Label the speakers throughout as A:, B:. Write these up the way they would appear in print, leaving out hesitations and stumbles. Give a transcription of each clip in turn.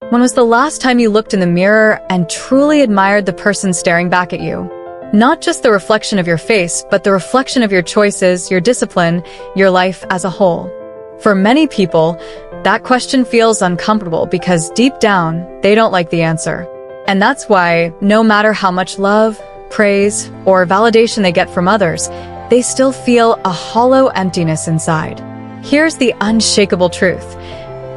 A: When was the last time you looked in the mirror and truly admired the person staring back at you? Not just the reflection of your face, but the reflection of your choices, your discipline, your life as a whole. For many people, that question feels uncomfortable because deep down, they don't like the answer. And that's why, no matter how much love, praise, or validation they get from others, they still feel a hollow emptiness inside. Here's the unshakable truth.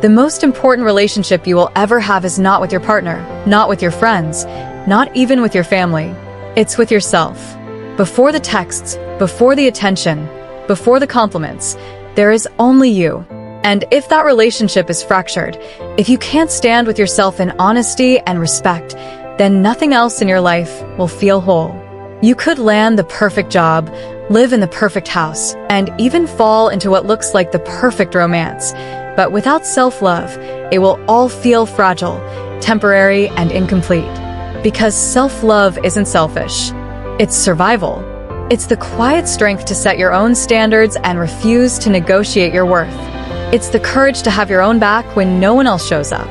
A: The most important relationship you will ever have is not with your partner, not with your friends, not even with your family. It's with yourself. Before the texts, before the attention, before the compliments, there is only you. And if that relationship is fractured, if you can't stand with yourself in honesty and respect, then nothing else in your life will feel whole. You could land the perfect job, live in the perfect house, and even fall into what looks like the perfect romance. But without self-love, it will all feel fragile, temporary, and incomplete. Because self-love isn't selfish. It's survival. It's the quiet strength to set your own standards and refuse to negotiate your worth. It's the courage to have your own back when no one else shows up.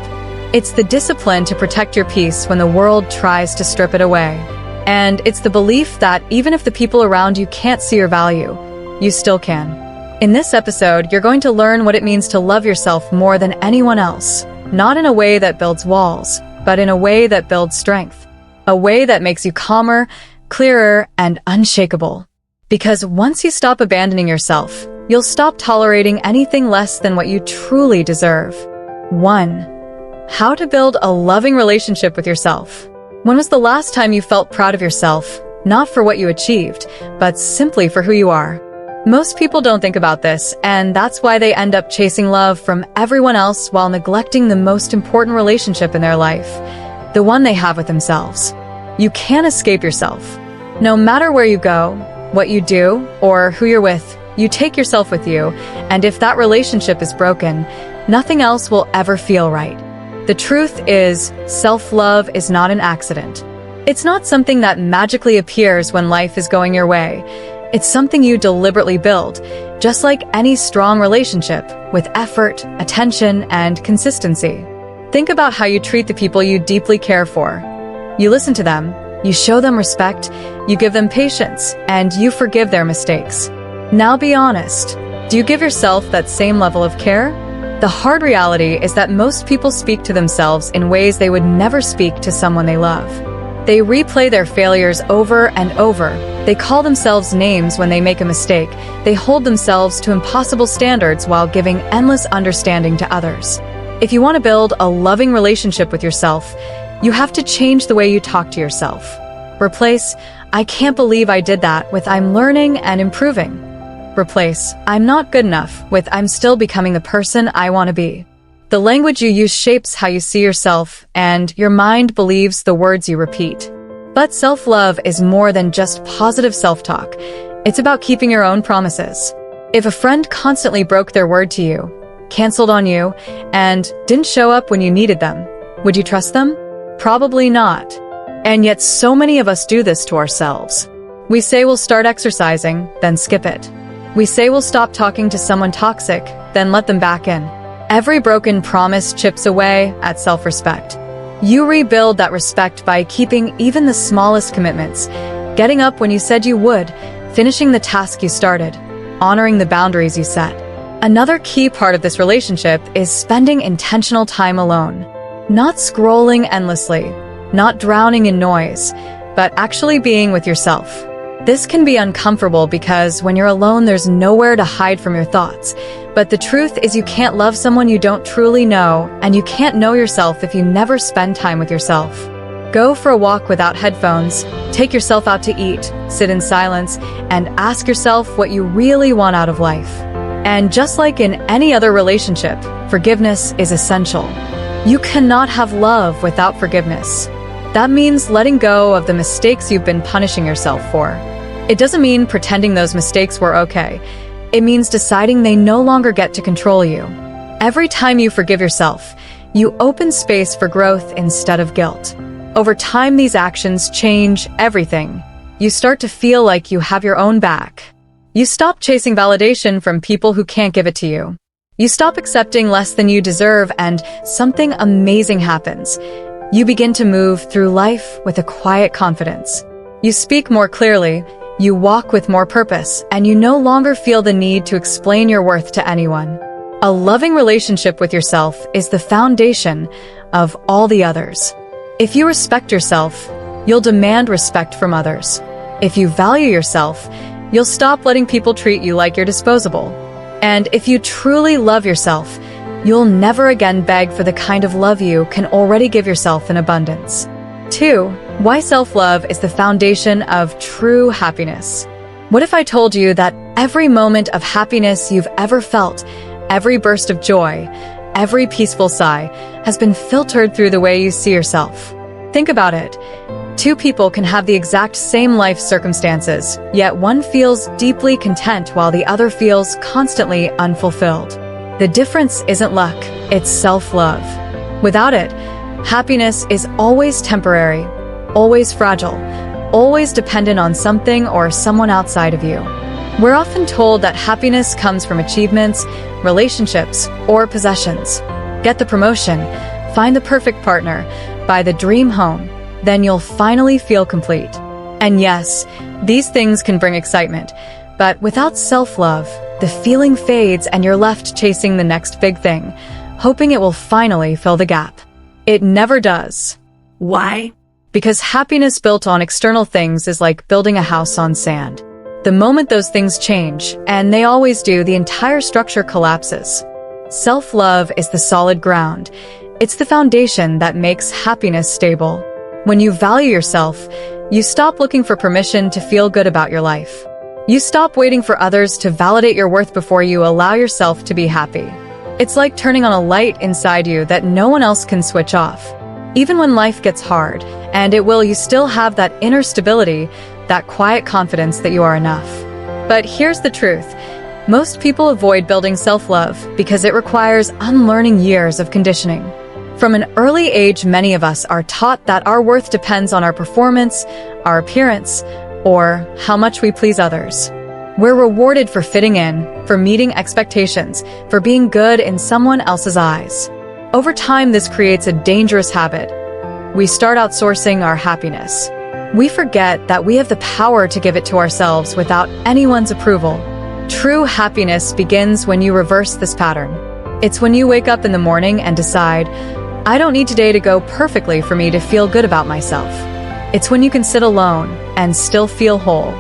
A: It's the discipline to protect your peace when the world tries to strip it away. And it's the belief that even if the people around you can't see your value, you still can. In this episode, you're going to learn what it means to love yourself more than anyone else. Not in a way that builds walls, but in a way that builds strength. A way that makes you calmer, clearer, and unshakable. Because once you stop abandoning yourself, you'll stop tolerating anything less than what you truly deserve. 1. How to build a loving relationship with yourself. When was the last time you felt proud of yourself, not for what you achieved, but simply for who you are? Most people don't think about this, and that's why they end up chasing love from everyone else while neglecting the most important relationship in their life, the one they have with themselves. You can't escape yourself. No matter where you go, what you do, or who you're with, you take yourself with you, and if that relationship is broken, nothing else will ever feel right. The truth is, self-love is not an accident. It's not something that magically appears when life is going your way. It's something you deliberately build, just like any strong relationship, with effort, attention, and consistency. Think about how you treat the people you deeply care for. You listen to them, you show them respect, you give them patience, and you forgive their mistakes. Now be honest. Do you give yourself that same level of care? The hard reality is that most people speak to themselves in ways they would never speak to someone they love. They replay their failures over and over. They call themselves names when they make a mistake. They hold themselves to impossible standards while giving endless understanding to others. If you want to build a loving relationship with yourself, you have to change the way you talk to yourself. Replace, "I can't believe I did that," with "I'm learning and improving." Replace, "I'm not good enough," with "I'm still becoming the person I want to be." The language you use shapes how you see yourself, and your mind believes the words you repeat. But self-love is more than just positive self-talk. It's about keeping your own promises. If a friend constantly broke their word to you, canceled on you, and didn't show up when you needed them, would you trust them? Probably not. And yet so many of us do this to ourselves. We say we'll start exercising, then skip it. We say we'll stop talking to someone toxic, then let them back in. Every broken promise chips away at self-respect. You rebuild that respect by keeping even the smallest commitments, getting up when you said you would, finishing the task you started, honoring the boundaries you set. Another key part of this relationship is spending intentional time alone. Not scrolling endlessly, not drowning in noise, but actually being with yourself. This can be uncomfortable because when you're alone, there's nowhere to hide from your thoughts. But the truth is you can't love someone you don't truly know, and you can't know yourself if you never spend time with yourself. Go for a walk without headphones, take yourself out to eat, sit in silence, and ask yourself what you really want out of life. And just like in any other relationship, forgiveness is essential. You cannot have love without forgiveness. That means letting go of the mistakes you've been punishing yourself for. It doesn't mean pretending those mistakes were okay. It means deciding they no longer get to control you. Every time you forgive yourself, you open space for growth instead of guilt. Over time, these actions change everything. You start to feel like you have your own back. You stop chasing validation from people who can't give it to you. You stop accepting less than you deserve, and something amazing happens. You begin to move through life with a quiet confidence. You speak more clearly, you walk with more purpose, and you no longer feel the need to explain your worth to anyone. A loving relationship with yourself is the foundation of all the others. If you respect yourself, you'll demand respect from others. If you value yourself, you'll stop letting people treat you like you're disposable. And if you truly love yourself, you'll never again beg for the kind of love you can already give yourself in abundance. 2. Why self-love is the foundation of true happiness. What if I told you that every moment of happiness you've ever felt, every burst of joy, every peaceful sigh, has been filtered through the way you see yourself? Think about it. Two people can have the exact same life circumstances, yet one feels deeply content while the other feels constantly unfulfilled. The difference isn't luck, it's self-love. Without it, happiness is always temporary, always fragile, always dependent on something or someone outside of you. We're often told that happiness comes from achievements, relationships, or possessions. Get the promotion, find the perfect partner, buy the dream home, then you'll finally feel complete. And yes, these things can bring excitement, but without self-love, the feeling fades and you're left chasing the next big thing, hoping it will finally fill the gap. It never does.
B: Why?
A: Because happiness built on external things is like building a house on sand. The moment those things change, and they always do, the entire structure collapses. Self-love is the solid ground. It's the foundation that makes happiness stable. When you value yourself, you stop looking for permission to feel good about your life. You stop waiting for others to validate your worth before you allow yourself to be happy. It's like turning on a light inside you that no one else can switch off. Even when life gets hard, and it will, you still have that inner stability, that quiet confidence that you are enough. But here's the truth. Most people avoid building self-love because it requires unlearning years of conditioning. From an early age, many of us are taught that our worth depends on our performance, our appearance, or how much we please others. We're rewarded for fitting in, for meeting expectations, for being good in someone else's eyes. Over time, this creates a dangerous habit. We start outsourcing our happiness. We forget that we have the power to give it to ourselves without anyone's approval. True happiness begins when you reverse this pattern. It's when you wake up in the morning and decide, I don't need today to go perfectly for me to feel good about myself. It's when you can sit alone and still feel whole.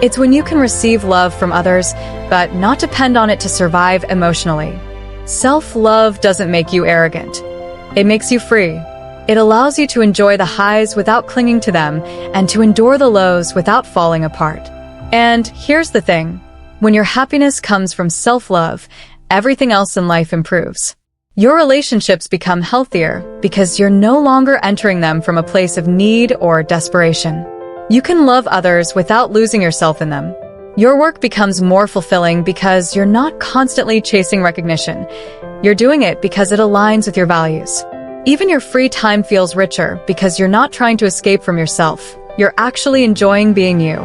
A: It's when you can receive love from others, but not depend on it to survive emotionally. Self-love doesn't make you arrogant. It makes you free. It allows you to enjoy the highs without clinging to them and to endure the lows without falling apart. And here's the thing. When your happiness comes from self-love, everything else in life improves. Your relationships become healthier because you're no longer entering them from a place of need or desperation. You can love others without losing yourself in them. Your work becomes more fulfilling because you're not constantly chasing recognition. You're doing it because it aligns with your values. Even your free time feels richer because you're not trying to escape from yourself. You're actually enjoying being you.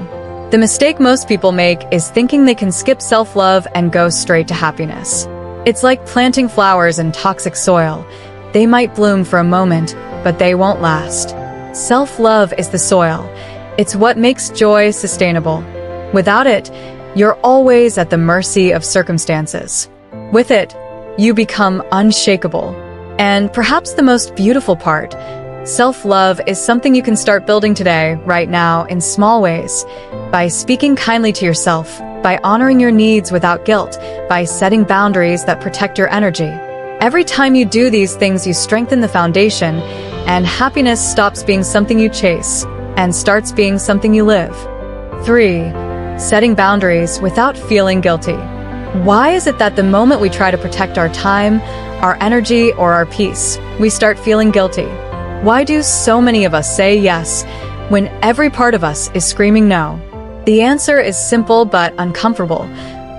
A: The mistake most people make is thinking they can skip self-love and go straight to happiness. It's like planting flowers in toxic soil. They might bloom for a moment, but they won't last. Self-love is the soil. It's what makes joy sustainable. Without it, you're always at the mercy of circumstances. With it, you become unshakable. And perhaps the most beautiful part, self-love is something you can start building today, right now, in small ways. By speaking kindly to yourself, by honoring your needs without guilt, by setting boundaries that protect your energy. Every time you do these things, you strengthen the foundation, and happiness stops being something you chase and starts being something you live. 3. Setting boundaries without feeling guilty. Why is it that the moment we try to protect our time, our energy, or our peace, we start feeling guilty? Why do so many of us say yes when every part of us is screaming no? The answer is simple but uncomfortable.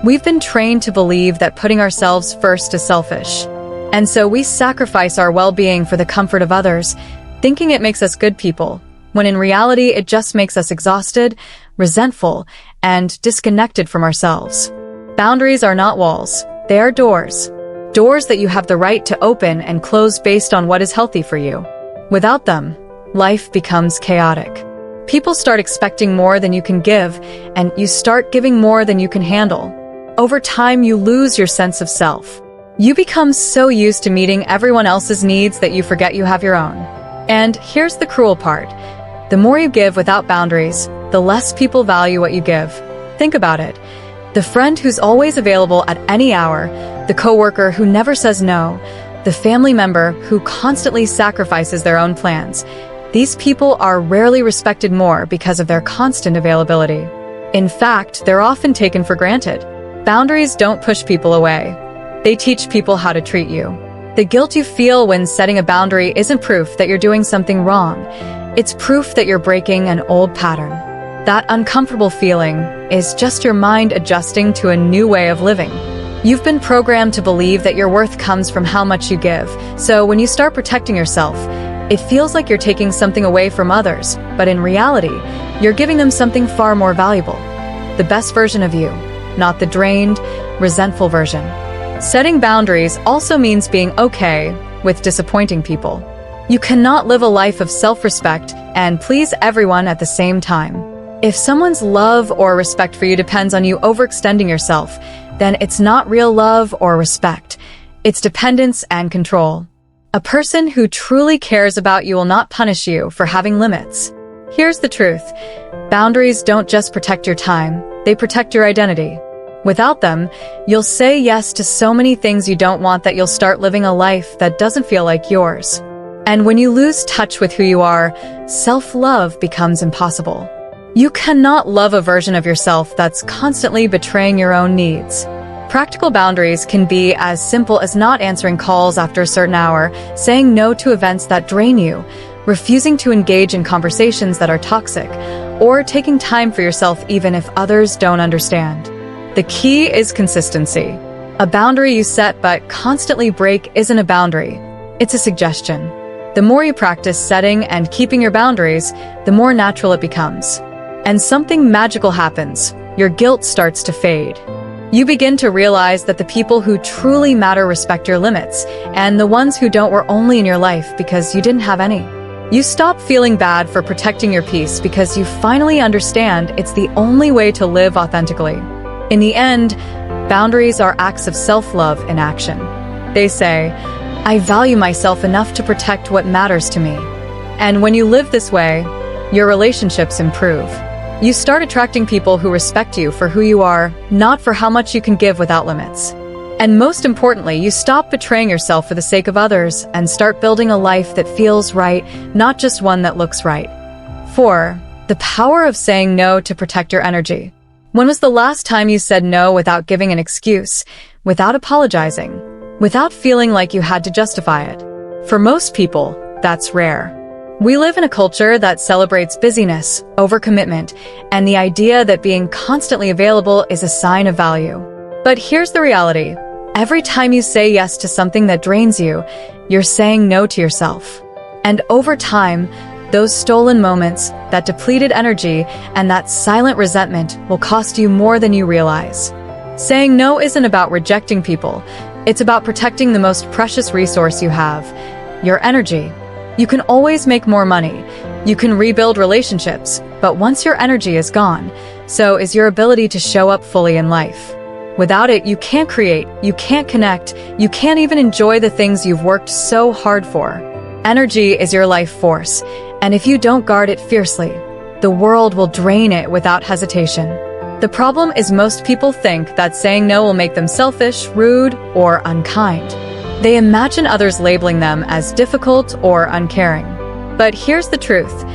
A: We've been trained to believe that putting ourselves first is selfish. And so we sacrifice our well-being for the comfort of others, thinking it makes us good people, when in reality it just makes us exhausted, resentful, and disconnected from ourselves. Boundaries are not walls, they are doors. doors that you have the right to open and close based on what is healthy for you. Without them, life becomes chaotic. People start expecting more than you can give, and you start giving more than you can handle. Over time, you lose your sense of self. You become so used to meeting everyone else's needs that you forget you have your own. And here's the cruel part. The more you give without boundaries, the less people value what you give. Think about it. The friend who's always available at any hour, the coworker who never says no, the family member who constantly sacrifices their own plans. These people are rarely respected more because of their constant availability. In fact, they're often taken for granted. Boundaries don't push people away. They teach people how to treat you. The guilt you feel when setting a boundary isn't proof that you're doing something wrong. It's proof that you're breaking an old pattern. That uncomfortable feeling is just your mind adjusting to a new way of living. You've been programmed to believe that your worth comes from how much you give, so when you start protecting yourself, it feels like you're taking something away from others, but in reality, you're giving them something far more valuable. The best version of you, not the drained, resentful version. Setting boundaries also means being okay with disappointing people. You cannot live a life of self-respect and please everyone at the same time. If someone's love or respect for you depends on you overextending yourself, then it's not real love or respect. It's dependence and control. A person who truly cares about you will not punish you for having limits. Here's the truth. Boundaries don't just protect your time, they protect your identity. Without them, you'll say yes to so many things you don't want that you'll start living a life that doesn't feel like yours. And when you lose touch with who you are, self-love becomes impossible. You cannot love a version of yourself that's constantly betraying your own needs. Practical boundaries can be as simple as not answering calls after a certain hour, saying no to events that drain you, refusing to engage in conversations that are toxic, or taking time for yourself even if others don't understand. The key is consistency. A boundary you set but constantly break isn't a boundary. It's a suggestion. The more you practice setting and keeping your boundaries, the more natural it becomes. And something magical happens. Your guilt starts to fade. You begin to realize that the people who truly matter respect your limits, and the ones who don't were only in your life because you didn't have any. You stop feeling bad for protecting your peace because you finally understand it's the only way to live authentically. In the end, boundaries are acts of self-love in action. They say, I value myself enough to protect what matters to me. And when you live this way, your relationships improve. You start attracting people who respect you for who you are, not for how much you can give without limits. And most importantly, you stop betraying yourself for the sake of others and start building a life that feels right, not just one that looks right. 4. The power of saying no to protect your energy. When was the last time you said no without giving an excuse, without apologizing, without feeling like you had to justify it? For most people, that's rare. We live in a culture that celebrates busyness, overcommitment, and the idea that being constantly available is a sign of value. But here's the reality. Every time you say yes to something that drains you, you're saying no to yourself. And over time, those stolen moments, that depleted energy, and that silent resentment will cost you more than you realize. Saying no isn't about rejecting people. It's about protecting the most precious resource you have, your energy. You can always make more money. You can rebuild relationships, but once your energy is gone, so is your ability to show up fully in life. Without it, you can't create, you can't connect, you can't even enjoy the things you've worked so hard for. Energy is your life force, and if you don't guard it fiercely, the world will drain it without hesitation. The problem is most people think that saying no will make them selfish, rude, or unkind. They imagine others labeling them as difficult or uncaring. But here's the truth.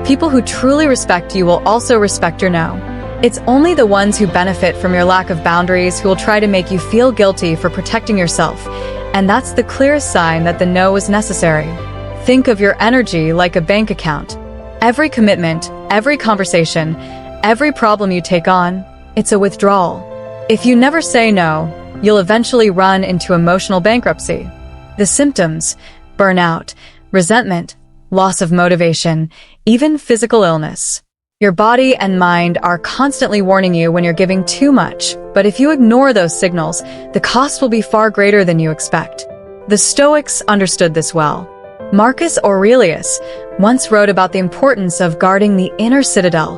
A: People who truly respect you will also respect your no. It's only the ones who benefit from your lack of boundaries who will try to make you feel guilty for protecting yourself, and that's the clearest sign that the no is necessary. Think of your energy like a bank account. Every commitment, every conversation, every problem you take on, it's a withdrawal. If you never say no, you'll eventually run into emotional bankruptcy. The symptoms: burnout, resentment, loss of motivation, even physical illness. Your body and mind are constantly warning you when you're giving too much, but if you ignore those signals, the cost will be far greater than you expect. The Stoics understood this well. Marcus Aurelius once wrote about the importance of guarding the inner citadel,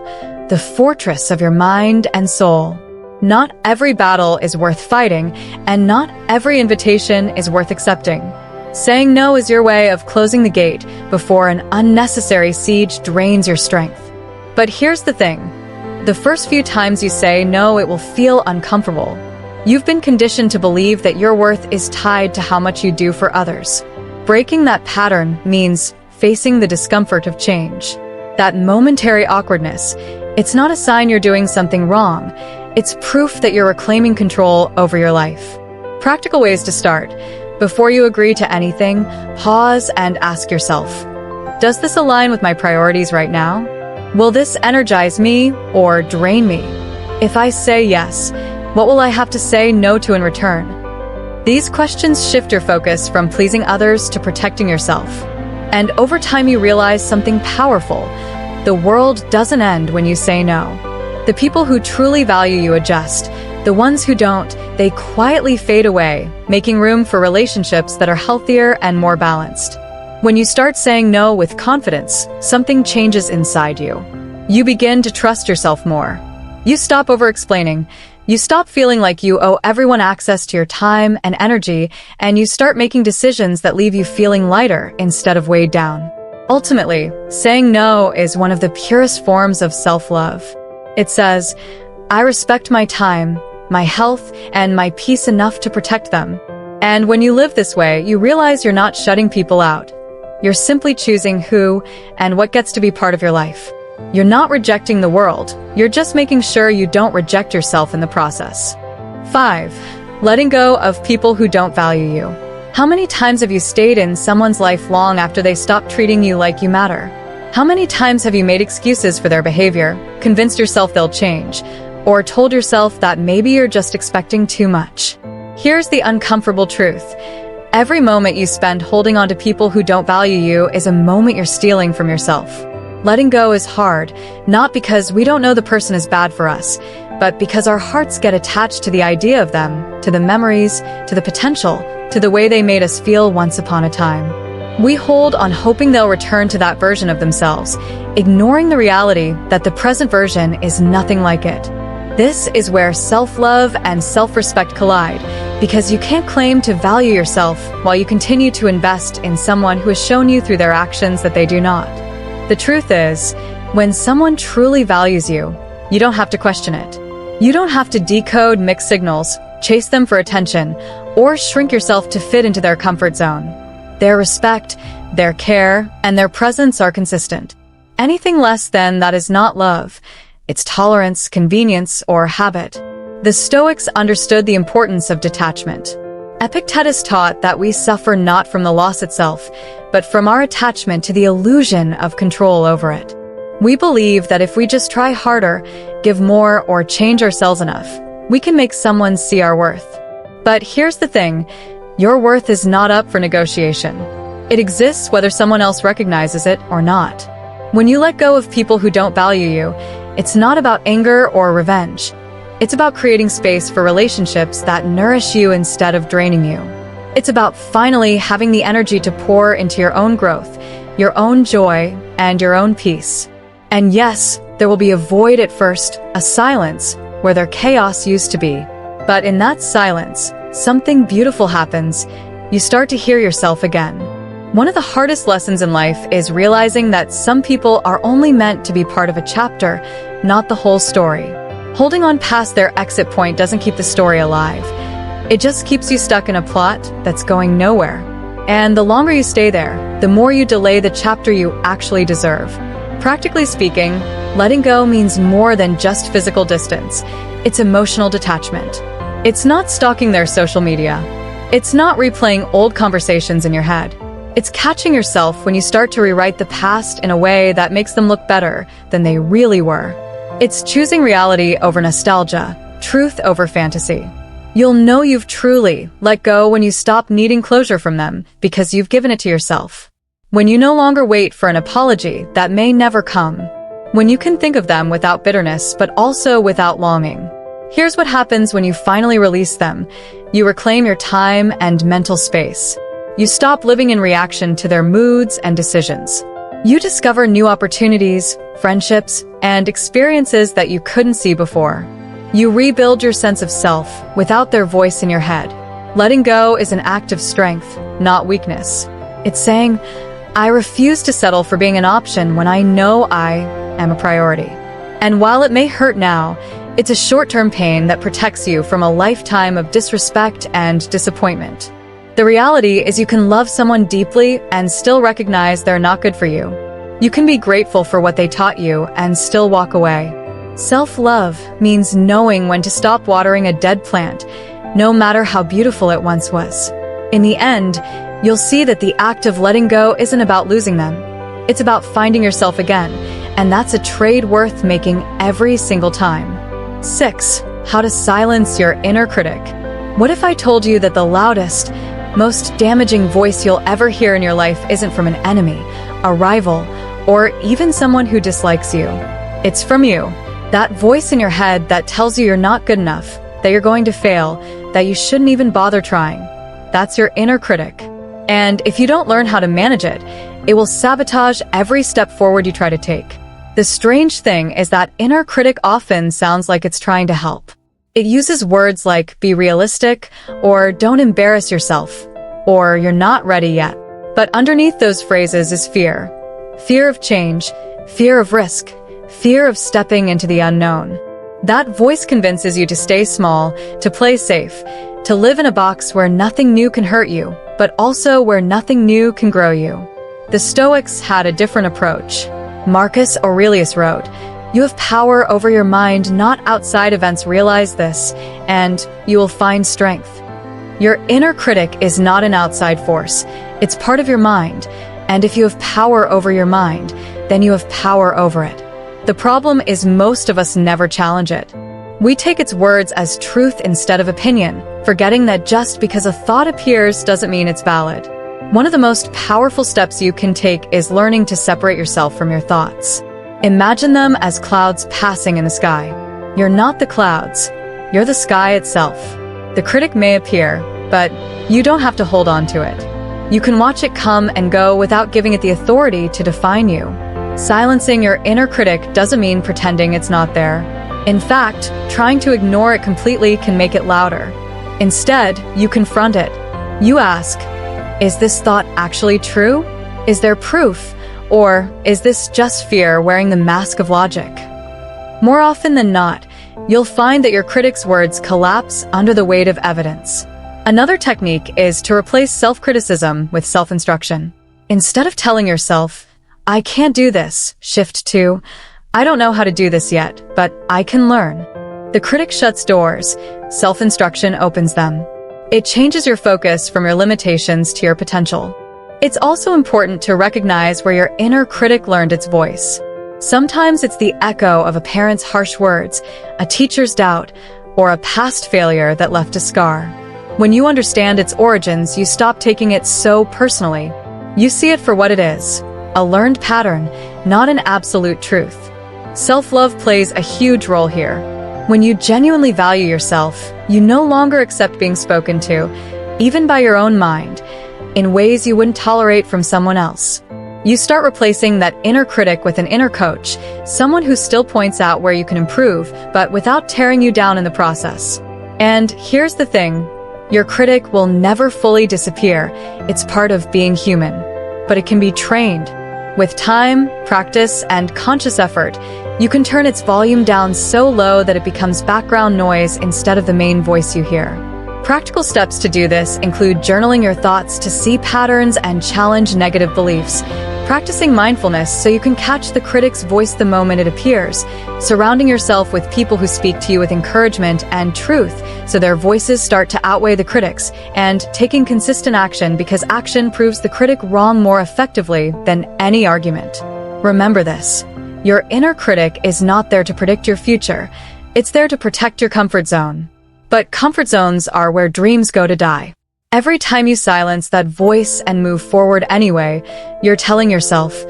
A: the fortress of your mind and soul. Not every battle is worth fighting, and not every invitation is worth accepting. Saying no is your way of closing the gate before an unnecessary siege drains your strength. But here's the thing. The first few times you say no, it will feel uncomfortable. You've been conditioned to believe that your worth is tied to how much you do for others. Breaking that pattern means facing the discomfort of change. That momentary awkwardness, it's not a sign you're doing something wrong. It's proof that you're reclaiming control over your life. Practical ways to start. Before you agree to anything, pause and ask yourself, does this align with my priorities right now? Will this energize me or drain me? If I say yes, what will I have to say no to in return? These questions shift your focus from pleasing others to protecting yourself. And over time you realize something powerful. The world doesn't end when you say no. The people who truly value you adjust. The ones who don't, they quietly fade away, making room for relationships that are healthier and more balanced. When you start saying no with confidence, something changes inside you. You begin to trust yourself more. You stop over-explaining. You stop feeling like you owe everyone access to your time and energy, and you start making decisions that leave you feeling lighter instead of weighed down. Ultimately, saying no is one of the purest forms of self-love. It says, I respect my time, my health, and my peace enough to protect them. And when you live this way, you realize you're not shutting people out. You're simply choosing who and what gets to be part of your life. You're not rejecting the world. You're just making sure you don't reject yourself in the process. 5. Letting go of people who don't value you. How many times have you stayed in someone's life long after they stopped treating you like you matter? How many times have you made excuses for their behavior, convinced yourself they'll change, or told yourself that maybe you're just expecting too much? Here's the uncomfortable truth. Every moment you spend holding on to people who don't value you is a moment you're stealing from yourself. Letting go is hard, not because we don't know the person is bad for us, but because our hearts get attached to the idea of them, to the memories, to the potential, to the way they made us feel once upon a time. We hold on hoping they'll return to that version of themselves, ignoring the reality that the present version is nothing like it. This is where self-love and self-respect collide, because you can't claim to value yourself while you continue to invest in someone who has shown you through their actions that they do not. The truth is, when someone truly values you, you don't have to question it. You don't have to decode mixed signals, chase them for attention, or shrink yourself to fit into their comfort zone. Their respect, their care, and their presence are consistent. Anything less than that is not love. It's tolerance, convenience, or habit. The Stoics understood the importance of detachment. Epictetus taught that we suffer not from the loss itself, but from our attachment to the illusion of control over it. We believe that if we just try harder, give more, or change ourselves enough, we can make someone see our worth. But here's the thing, your worth is not up for negotiation. It exists whether someone else recognizes it or not. When you let go of people who don't value you, it's not about anger or revenge. It's about creating space for relationships that nourish you instead of draining you. It's about finally having the energy to pour into your own growth, your own joy, and your own peace. And yes, there will be a void at first, a silence where their chaos used to be. But in that silence, something beautiful happens. You start to hear yourself again. One of the hardest lessons in life is realizing that some people are only meant to be part of a chapter, not the whole story. Holding on past their exit point doesn't keep the story alive. It just keeps you stuck in a plot that's going nowhere. And the longer you stay there, the more you delay the chapter you actually deserve. Practically speaking, letting go means more than just physical distance. It's emotional detachment. It's not stalking their social media. It's not replaying old conversations in your head. It's catching yourself when you start to rewrite the past in a way that makes them look better than they really were. It's choosing reality over nostalgia, truth over fantasy. You'll know you've truly let go when you stop needing closure from them because you've given it to yourself. When you no longer wait for an apology that may never come. when you can think of them without bitterness, but also without longing. Here's what happens when you finally release them. You reclaim your time and mental space. You stop living in reaction to their moods and decisions. You discover new opportunities, friendships, and experiences that you couldn't see before. You rebuild your sense of self without their voice in your head. Letting go is an act of strength, not weakness. It's saying, I refuse to settle for being an option when I know I am a priority. And while it may hurt now, it's a short-term pain that protects you from a lifetime of disrespect and disappointment. The reality is you can love someone deeply and still recognize they're not good for you. You can be grateful for what they taught you and still walk away. Self-love means knowing when to stop watering a dead plant, no matter how beautiful it once was. In the end, you'll see that the act of letting go isn't about losing them. It's about finding yourself again, and that's a trade worth making every single time. 6. How to silence your inner critic. What if I told you that the loudest, most damaging voice you'll ever hear in your life isn't from an enemy, a rival, or even someone who dislikes you? It's from you. That voice in your head that tells you you're not good enough, that you're going to fail, that you shouldn't even bother trying. That's your inner critic. And if you don't learn how to manage it, it will sabotage every step forward you try to take. The strange thing is that inner critic often sounds like it's trying to help. It uses words like be realistic, or don't embarrass yourself, or you're not ready yet. But underneath those phrases is fear. Fear of change, fear of risk, fear of stepping into the unknown. That voice convinces you to stay small, to play safe, to live in a box where nothing new can hurt you, but also where nothing new can grow you. The Stoics had a different approach. Marcus Aurelius wrote, "You have power over your mind, not outside events. Realize this, and you will find strength." Your inner critic is not an outside force. It's part of your mind, and if you have power over your mind, then you have power over it. The problem is most of us never challenge it. We take its words as truth instead of opinion, forgetting that just because a thought appears doesn't mean it's valid. One of the most powerful steps you can take is learning to separate yourself from your thoughts. Imagine them as clouds passing in the sky. You're not the clouds, you're the sky itself. The critic may appear, but you don't have to hold on to it. You can watch it come and go without giving it the authority to define you. Silencing your inner critic doesn't mean pretending it's not there. In fact, trying to ignore it completely can make it louder. Instead, you confront it. You ask, is this thought actually true? Is there proof? Or is this just fear wearing the mask of logic? More often than not, you'll find that your critic's words collapse under the weight of evidence. Another technique is to replace self-criticism with self-instruction. Instead of telling yourself, I can't do this, shift to, I don't know how to do this yet, but I can learn. The critic shuts doors, self-instruction opens them. It changes your focus from your limitations to your potential. It's also important to recognize where your inner critic learned its voice. Sometimes it's the echo of a parent's harsh words, a teacher's doubt, or a past failure that left a scar. When you understand its origins, you stop taking it so personally. You see it for what it is, a learned pattern, not an absolute truth. Self-love plays a huge role here. When you genuinely value yourself, you no longer accept being spoken to, even by your own mind, in ways you wouldn't tolerate from someone else. You start replacing that inner critic with an inner coach, someone who still points out where you can improve, but without tearing you down in the process. And here's the thing, your critic will never fully disappear. It's part of being human. But it can be trained. With time, practice, and conscious effort, you can turn its volume down so low that it becomes background noise instead of the main voice you hear. Practical steps to do this include journaling your thoughts to see patterns and challenge negative beliefs, practicing mindfulness so you can catch the critic's voice the moment it appears, surrounding yourself with people who speak to you with encouragement and truth so their voices start to outweigh the critics, and taking consistent action because action proves the critic wrong more effectively than any argument. Remember this, your inner critic is not there to predict your future, it's there to protect your comfort zone. But comfort zones are where dreams go to die. Every time you silence that voice and move forward anyway, you're telling yourself,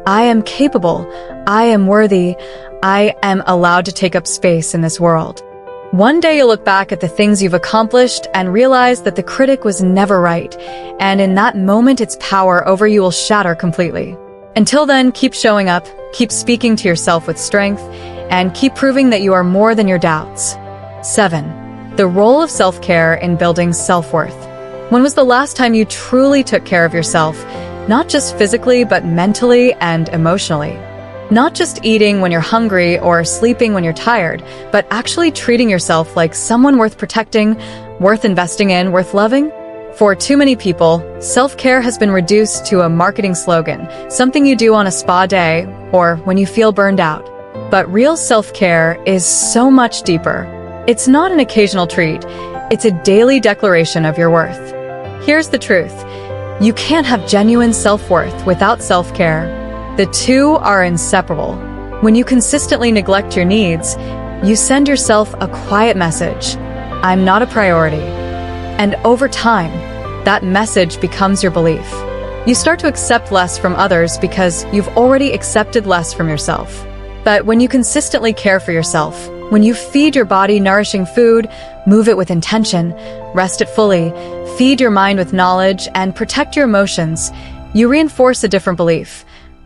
A: I am capable. I am worthy. I am allowed to take up space in this world. One day you'll look back at the things you've accomplished and realize that the critic was never right, and in that moment its power over you will shatter completely. Until then, keep showing up, keep speaking to yourself with strength, and keep proving that you are more than your doubts. 7. The role of self-care in building self-worth. When was the last time you truly took care of yourself, not just physically but mentally and emotionally? Not just eating when you're hungry or sleeping when you're tired, but actually treating yourself like someone worth protecting, worth investing in, worth loving? For too many people, self-care has been reduced to a marketing slogan, something you do on a spa day or when you feel burned out. But real self-care is so much deeper. It's not an occasional treat, it's a daily declaration of your worth. Here's the truth. You can't have genuine self-worth without self-care. The two are inseparable. When you consistently neglect your needs, you send yourself a quiet message: I'm not a priority. And over time, that message becomes your belief. You start to accept less from others because you've already accepted less from yourself. But when you consistently care for yourself, when you feed your body nourishing food, move it with intention, rest it fully, feed your mind with knowledge, and protect your emotions, you reinforce a different belief.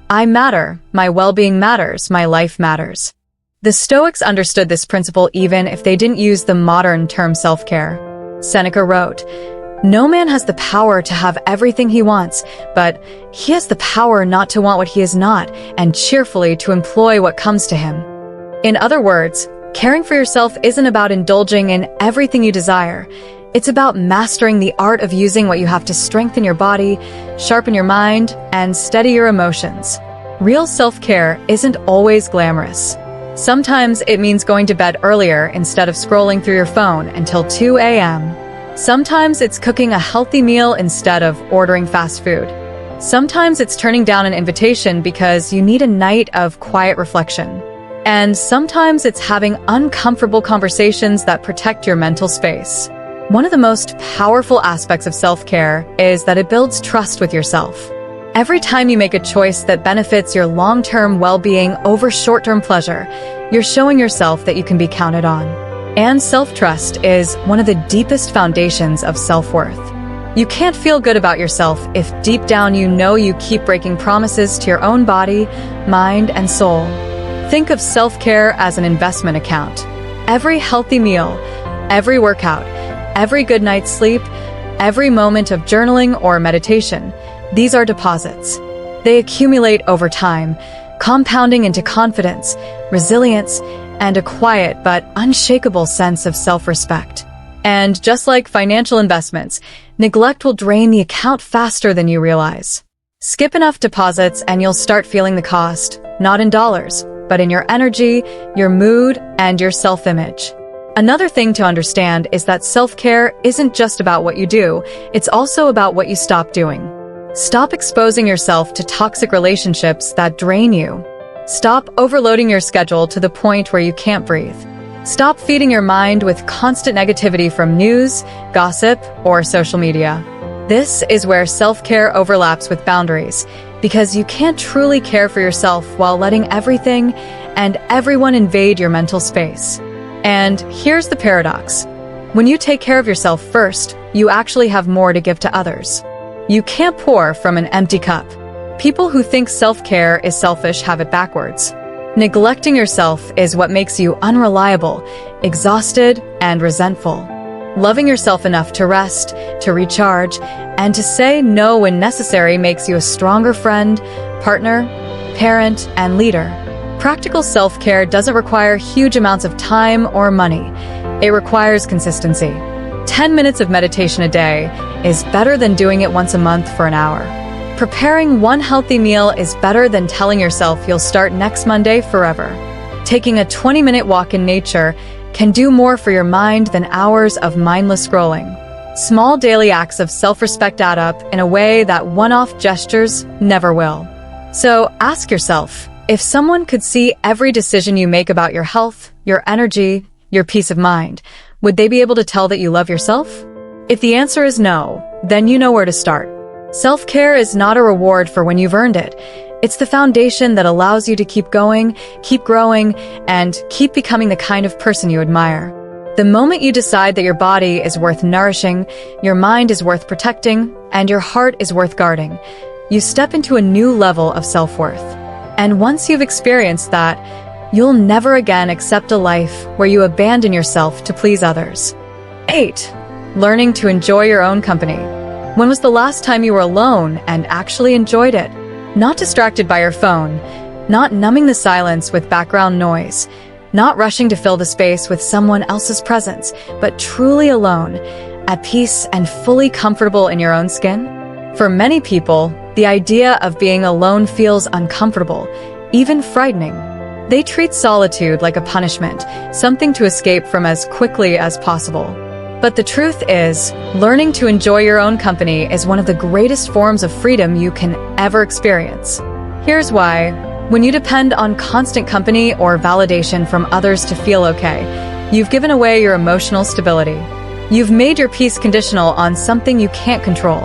A: I matter, my well-being matters, my life matters. The Stoics understood this principle even if they didn't use the modern term self-care. Seneca wrote, "No man has the power to have everything he wants, but he has the power not to want what he is not, and cheerfully to employ what comes to him." In other words, caring for yourself isn't about indulging in everything you desire. It's about mastering the art of using what you have to strengthen your body, sharpen your mind, and steady your emotions. Real self-care isn't always glamorous. Sometimes it means going to bed earlier instead of scrolling through your phone until 2 a.m. Sometimes it's cooking a healthy meal instead of ordering fast food. Sometimes it's turning down an invitation because you need a night of quiet reflection. And sometimes it's having uncomfortable conversations that protect your mental space. One of the most powerful aspects of self-care is that it builds trust with yourself. Every time you make a choice that benefits your long-term well-being over short-term pleasure, you're showing yourself that you can be counted on. And self-trust is one of the deepest foundations of self-worth. You can't feel good about yourself if deep down you know you keep breaking promises to your own body, mind, and soul. Think of self-care as an investment account. Every healthy meal, every workout, every good night's sleep, every moment of journaling or meditation, these are deposits. They accumulate over time, compounding into confidence, resilience, and a quiet but unshakable sense of self-respect. And just like financial investments, neglect will drain the account faster than you realize. Skip enough deposits and you'll start feeling the cost, not in dollars, but in your energy, your mood, and your self-image. Another thing to understand is that self-care isn't just about what you do, it's also about what you stop doing. Stop exposing yourself to toxic relationships that drain you. Stop overloading your schedule to the point where you can't breathe. Stop feeding your mind with constant negativity from news, gossip, or social media. This is where self-care overlaps with boundaries, because you can't truly care for yourself while letting everything and everyone invade your mental space. And here's the paradox. When you take care of yourself first, you actually have more to give to others. You can't pour from an empty cup. People who think self-care is selfish have it backwards. Neglecting yourself is what makes you unreliable, exhausted, and resentful. Loving yourself enough to rest, to recharge, and to say no when necessary makes you a stronger friend, partner, parent, and leader. Practical self-care doesn't require huge amounts of time or money. It requires consistency. 10 minutes of meditation a day is better than doing it once a month for an hour. Preparing one healthy meal is better than telling yourself you'll start next Monday forever. Taking a 20-minute walk in nature can do more for your mind than hours of mindless scrolling. Small daily acts of self-respect add up in a way that one-off gestures never will. So ask yourself, if someone could see every decision you make about your health, your energy, your peace of mind, would they be able to tell that you love yourself? If the answer is no, then you know where to start. Self-care is not a reward for when you've earned it. It's the foundation that allows you to keep going, keep growing, and keep becoming the kind of person you admire. The moment you decide that your body is worth nourishing, your mind is worth protecting, and your heart is worth guarding, you step into a new level of self-worth. And once you've experienced that, you'll never again accept a life where you abandon yourself to please others. 8. Learning to enjoy your own company. When was the last time you were alone and actually enjoyed it? Not distracted by your phone, not numbing the silence with background noise, not rushing to fill the space with someone else's presence, but truly alone, at peace and fully comfortable in your own skin? For many people, the idea of being alone feels uncomfortable, even frightening. They treat solitude like a punishment, something to escape from as quickly as possible. But the truth is, learning to enjoy your own company is one of the greatest forms of freedom you can ever experience. Here's why. When you depend on constant company or validation from others to feel okay, you've given away your emotional stability. You've made your peace conditional on something you can't control: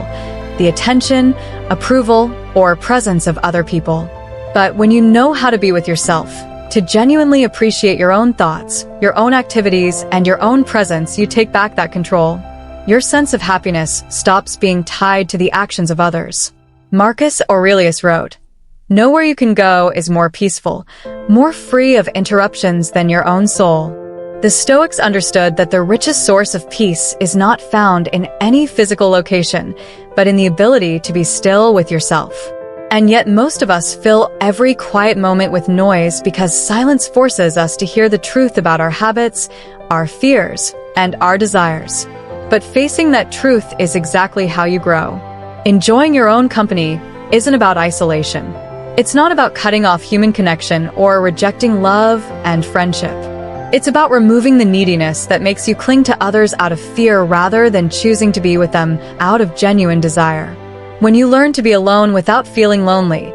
A: the attention, approval, or presence of other people. But when you know how to be with yourself, to genuinely appreciate your own thoughts, your own activities, and your own presence, you take back that control. Your sense of happiness stops being tied to the actions of others. Marcus Aurelius wrote, "Nowhere you can go is more peaceful, more free of interruptions than your own soul." The Stoics understood that the richest source of peace is not found in any physical location, but in the ability to be still with yourself. And yet most of us fill every quiet moment with noise because silence forces us to hear the truth about our habits, our fears, and our desires. But facing that truth is exactly how you grow. Enjoying your own company isn't about isolation. It's not about cutting off human connection or rejecting love and friendship. It's about removing the neediness that makes you cling to others out of fear rather than choosing to be with them out of genuine desire. When you learn to be alone without feeling lonely,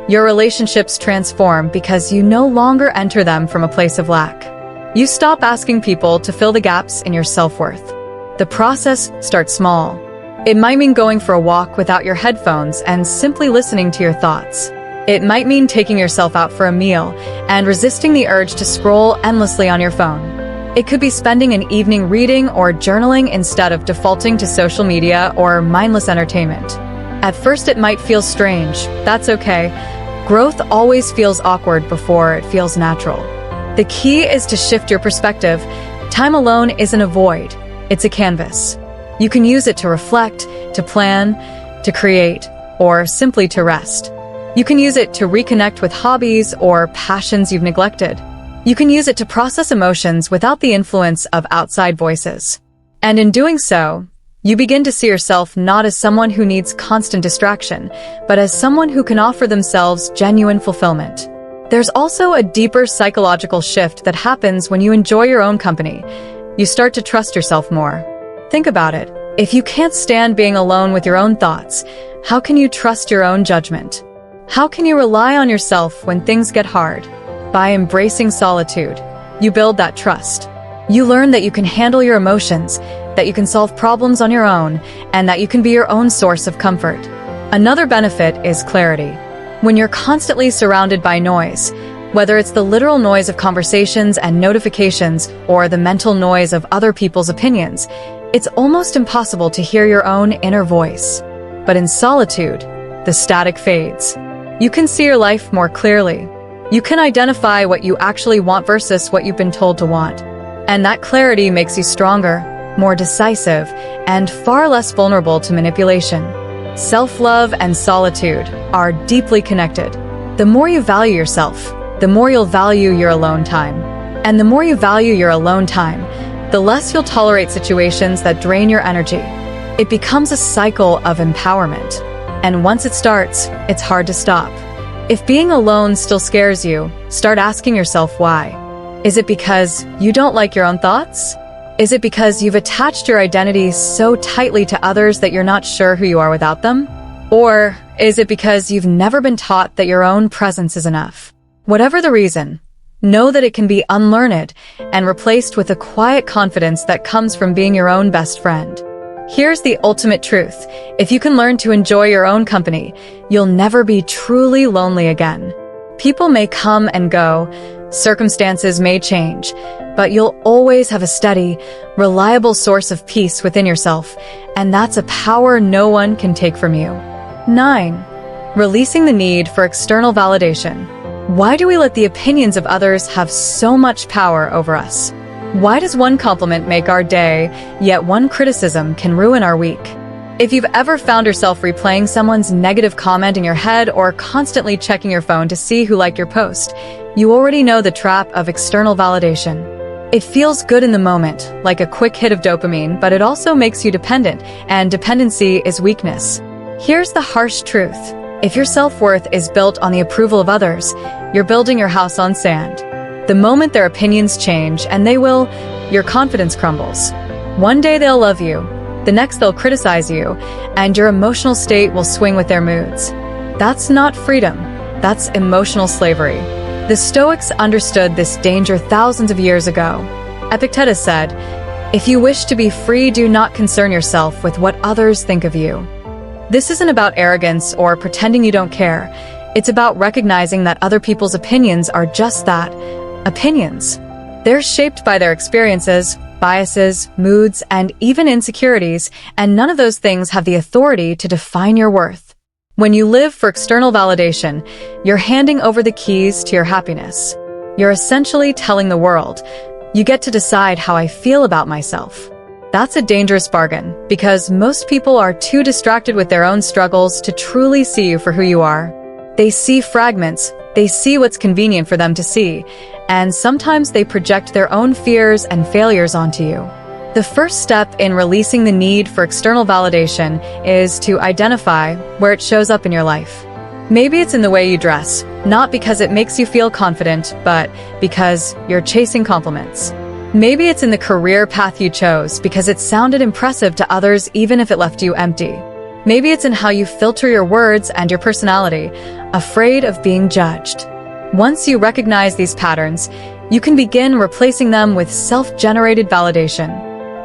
A: your relationships transform because you no longer enter them from a place of lack. You stop asking people to fill the gaps in your self-worth. The process starts small. It might mean going for a walk without your headphones and simply listening to your thoughts. It might mean taking yourself out for a meal and resisting the urge to scroll endlessly on your phone. It could be spending an evening reading or journaling instead of defaulting to social media or mindless entertainment. At first it might feel strange. That's okay. Growth always feels awkward before it feels natural. The key is to shift your perspective. Time alone isn't a void. It's a canvas. You can use it to reflect, to plan, to create, or simply to rest. You can use it to reconnect with hobbies or passions you've neglected. You can use it to process emotions without the influence of outside voices. And in doing so, you begin to see yourself not as someone who needs constant distraction, but as someone who can offer themselves genuine fulfillment. There's also a deeper psychological shift that happens when you enjoy your own company. You start to trust yourself more. Think about it. If you can't stand being alone with your own thoughts, how can you trust your own judgment? How can you rely on yourself when things get hard? By embracing solitude, you build that trust. You learn that you can handle your emotions, that you can solve problems on your own, and that you can be your own source of comfort. Another benefit is clarity. When you're constantly surrounded by noise, whether it's the literal noise of conversations and notifications or the mental noise of other people's opinions, it's almost impossible to hear your own inner voice. But in solitude, the static fades. You can see your life more clearly. You can identify what you actually want versus what you've been told to want. And that clarity makes you stronger, more decisive, and far less vulnerable to manipulation. Self-love and solitude are deeply connected. The more you value yourself, the more you'll value your alone time. And the more you value your alone time, the less you'll tolerate situations that drain your energy. It becomes a cycle of empowerment. And once it starts, it's hard to stop. If being alone still scares you, start asking yourself why. Is it because you don't like your own thoughts? Is it because you've attached your identity so tightly to others that you're not sure who you are without them? Or is it because you've never been taught that your own presence is enough? Whatever the reason, know that it can be unlearned and replaced with a quiet confidence that comes from being your own best friend. Here's the ultimate truth. If you can learn to enjoy your own company, you'll never be truly lonely again. People may come and go, circumstances may change, but you'll always have a steady, reliable source of peace within yourself, and that's a power no one can take from you. 9. Releasing the need for external validation. Why do we let the opinions of others have so much power over us? Why does one compliment make our day, yet one criticism can ruin our week? If you've ever found yourself replaying someone's negative comment in your head or constantly checking your phone to see who liked your post, you already know the trap of external validation. It feels good in the moment, like a quick hit of dopamine, but it also makes you dependent, and dependency is weakness. Here's the harsh truth. If your self-worth is built on the approval of others, you're building your house on sand. The moment their opinions change, and they will, your confidence crumbles. One day they'll love you, the next they'll criticize you, and your emotional state will swing with their moods. That's not freedom, that's emotional slavery. The Stoics understood this danger thousands of years ago. Epictetus said, "If you wish to be free, do not concern yourself with what others think of you." This isn't about arrogance or pretending you don't care. It's about recognizing that other people's opinions are just that, opinions. They're shaped by their experiences, biases, moods, and even insecurities, and none of those things have the authority to define your worth. When you live for external validation, you're handing over the keys to your happiness. You're essentially telling the world, "You get to decide how I feel about myself." That's a dangerous bargain, because most people are too distracted with their own struggles to truly see you for who you are. They see fragments, they see what's convenient for them to see, and sometimes they project their own fears and failures onto you. The first step in releasing the need for external validation is to identify where it shows up in your life. Maybe it's in the way you dress, not because it makes you feel confident, but because you're chasing compliments. Maybe it's in the career path you chose because it sounded impressive to others even if it left you empty. Maybe it's in how you filter your words and your personality, afraid of being judged. Once you recognize these patterns, you can begin replacing them with self-generated validation.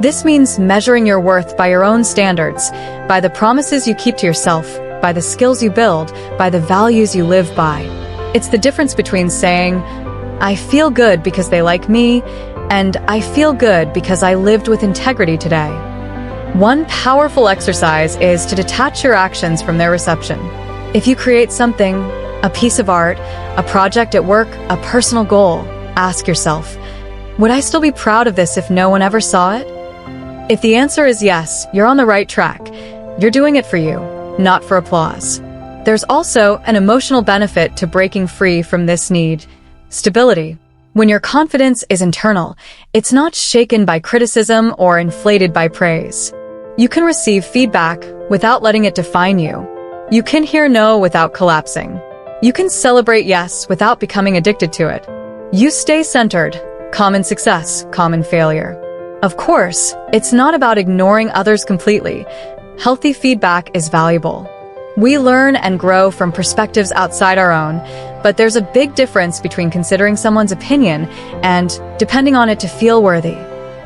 A: This means measuring your worth by your own standards, by the promises you keep to yourself, by the skills you build, by the values you live by. It's the difference between saying, "I feel good because they like me," and "I feel good because I lived with integrity today." One powerful exercise is to detach your actions from their reception. If you create something, a piece of art, a project at work, a personal goal, ask yourself, would I still be proud of this if no one ever saw it? If the answer is yes, you're on the right track. You're doing it for you, not for applause. There's also an emotional benefit to breaking free from this need: stability. When your confidence is internal, it's not shaken by criticism or inflated by praise. You can receive feedback without letting it define you. You can hear no without collapsing. You can celebrate yes without becoming addicted to it. You stay centered, calm in success, calm in failure. Of course, it's not about ignoring others completely. Healthy feedback is valuable. We learn and grow from perspectives outside our own, but there's a big difference between considering someone's opinion and depending on it to feel worthy.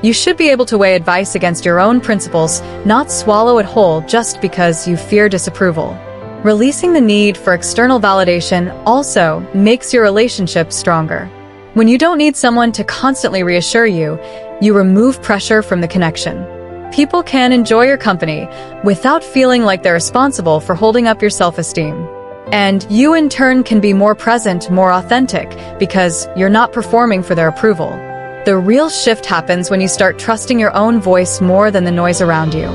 A: You should be able to weigh advice against your own principles, not swallow it whole just because you fear disapproval. Releasing the need for external validation also makes your relationship stronger. When you don't need someone to constantly reassure you, you remove pressure from the connection. People can enjoy your company without feeling like they're responsible for holding up your self-esteem. And you in turn can be more present, more authentic, because you're not performing for their approval. The real shift happens when you start trusting your own voice more than the noise around you.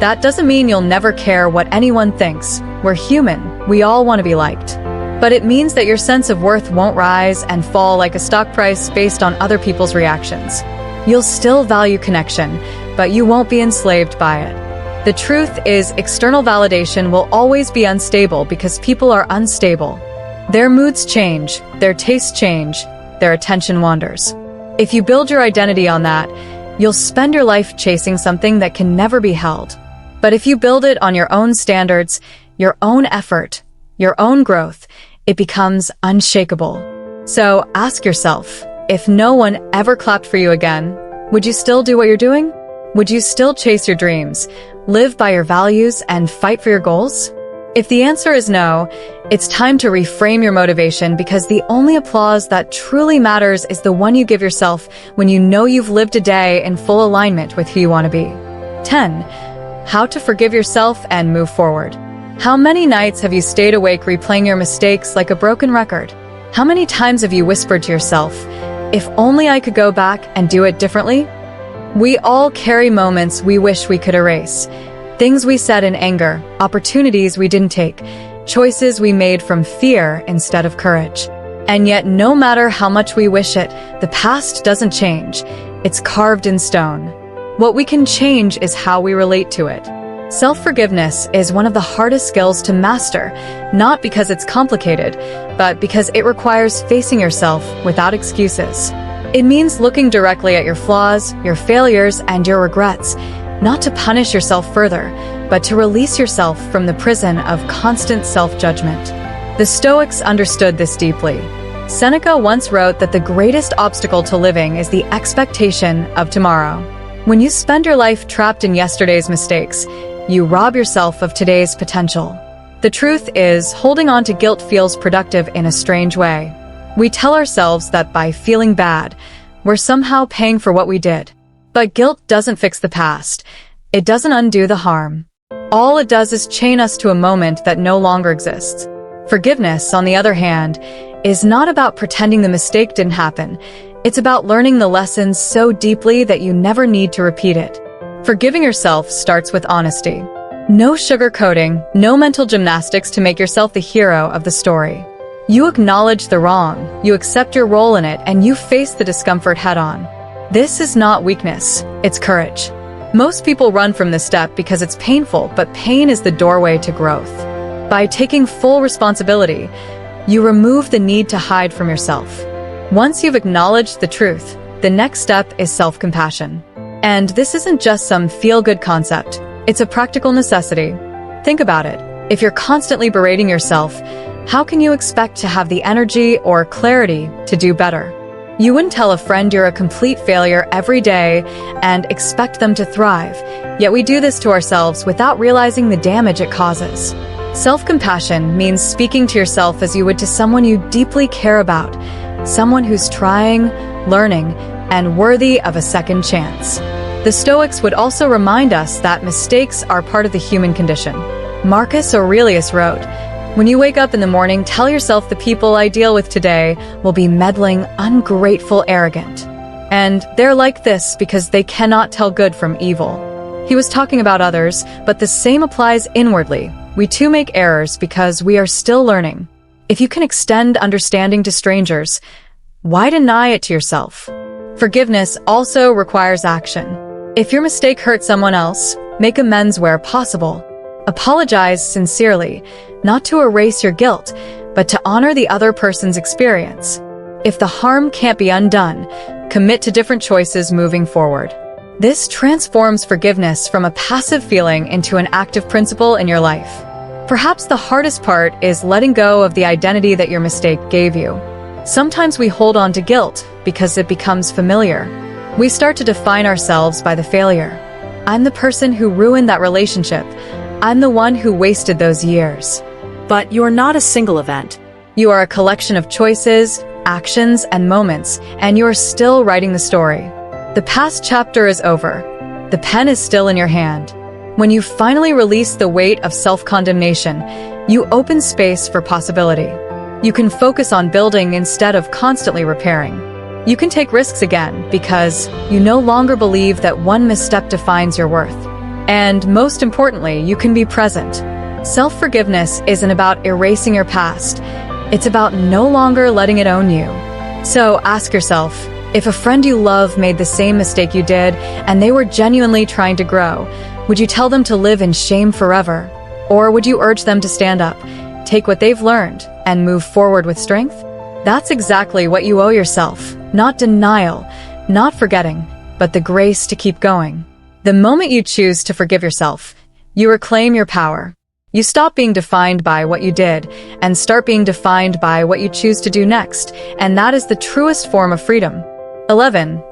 A: That doesn't mean you'll never care what anyone thinks. We're human, we all want to be liked. But it means that your sense of worth won't rise and fall like a stock price based on other people's reactions. You'll still value connection, but you won't be enslaved by it. The truth is, external validation will always be unstable because people are unstable. Their moods change, their tastes change, their attention wanders. If you build your identity on that, you'll spend your life chasing something that can never be held. But if you build it on your own standards, your own effort, your own growth, it becomes unshakable. So ask yourself, if no one ever clapped for you again, would you still do what you're doing? Would you still chase your dreams? Live by your values and fight for your goals? If the answer is no, it's time to reframe your motivation, because the only applause that truly matters is the one you give yourself when you know you've lived a day in full alignment with who you want to be. 10. How to forgive yourself and move forward. How many nights have you stayed awake replaying your mistakes like a broken record? How many times have you whispered to yourself, "If only I could go back and do it differently"? We all carry moments we wish we could erase. Things we said in anger, opportunities we didn't take, choices we made from fear instead of courage. And yet, no matter how much we wish it, the past doesn't change. It's carved in stone. What we can change is how we relate to it. Self-forgiveness is one of the hardest skills to master, not because it's complicated, but because it requires facing yourself without excuses. It means looking directly at your flaws, your failures, and your regrets, not to punish yourself further, but to release yourself from the prison of constant self-judgment. The Stoics understood this deeply. Seneca once wrote that the greatest obstacle to living is the expectation of tomorrow. When you spend your life trapped in yesterday's mistakes, you rob yourself of today's potential. The truth is, holding on to guilt feels productive in a strange way. We tell ourselves that by feeling bad, we're somehow paying for what we did. But guilt doesn't fix the past. It doesn't undo the harm. All it does is chain us to a moment that no longer exists. Forgiveness, on the other hand, is not about pretending the mistake didn't happen. It's about learning the lessons so deeply that you never need to repeat it. Forgiving yourself starts with honesty. No sugarcoating, no mental gymnastics to make yourself the hero of the story. You acknowledge the wrong, you accept your role in it, and you face the discomfort head-on. This is not weakness, it's courage. Most people run from this step because it's painful, but pain is the doorway to growth. By taking full responsibility, you remove the need to hide from yourself. Once you've acknowledged the truth, the next step is self-compassion. And this isn't just some feel-good concept, it's a practical necessity. Think about it. If you're constantly berating yourself, how can you expect to have the energy or clarity to do better? You wouldn't tell a friend you're a complete failure every day and expect them to thrive, yet we do this to ourselves without realizing the damage it causes. Self-compassion means speaking to yourself as you would to someone you deeply care about, someone who's trying, learning, and worthy of a second chance. The Stoics would also remind us that mistakes are part of the human condition. Marcus Aurelius wrote, "When you wake up in the morning, tell yourself the people I deal with today will be meddling, ungrateful, arrogant. And they're like this because they cannot tell good from evil." He was talking about others, but the same applies inwardly. We too make errors because we are still learning. If you can extend understanding to strangers, why deny it to yourself? Forgiveness also requires action. If your mistake hurt someone else, make amends where possible. Apologize sincerely, not to erase your guilt, but to honor the other person's experience. If the harm can't be undone, commit to different choices moving forward. This transforms forgiveness from a passive feeling into an active principle in your life. Perhaps the hardest part is letting go of the identity that your mistake gave you. Sometimes we hold on to guilt because it becomes familiar. We start to define ourselves by the failure. I'm the person who ruined that relationship. I'm the one who wasted those years.
B: But you're not a single event.
A: You are a collection of choices, actions, and moments, and you are still writing the story. The past chapter is over. The pen is still in your hand. When you finally release the weight of self-condemnation, you open space for possibility. You can focus on building instead of constantly repairing. You can take risks again because you no longer believe that one misstep defines your worth. And most importantly, you can be present. Self-forgiveness isn't about erasing your past. It's about no longer letting it own you. So ask yourself, if a friend you love made the same mistake you did and they were genuinely trying to grow, would you tell them to live in shame forever? Or would you urge them to stand up, take what they've learned, and move forward with strength? That's exactly what you owe yourself. Not denial, not forgetting, but the grace to keep going. The moment you choose to forgive yourself, you reclaim your power. You stop being defined by what you did and start being defined by what you choose to do next, and that is the truest form of freedom. 11.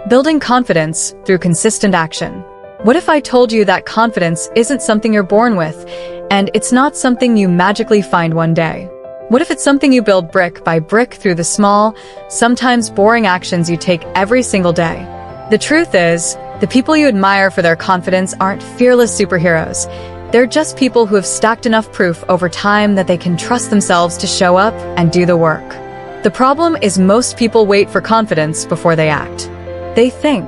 A: Building confidence through consistent action. What if I told you that confidence isn't something you're born with, and it's not something you magically find one day? What if it's something you build brick by brick through the small, sometimes boring actions you take every single day? The truth is, the people you admire for their confidence aren't fearless superheroes. They're just people who have stacked enough proof over time that they can trust themselves to show up and do the work. The problem is most people wait for confidence before they act. They think,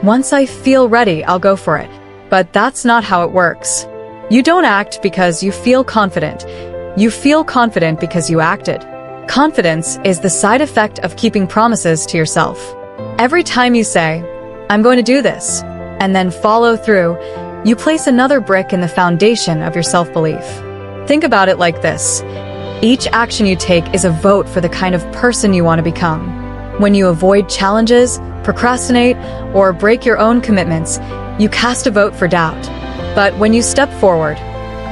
A: once I feel ready, I'll go for it. But that's not how it works. You don't act because you feel confident. You feel confident because you acted. Confidence is the side effect of keeping promises to yourself. Every time you say, I'm going to do this, and then follow through, you place another brick in the foundation of your self-belief. Think about it like this. Each action you take is a vote for the kind of person you want to become. When you avoid challenges, procrastinate, or break your own commitments, you cast a vote for doubt. But when you step forward,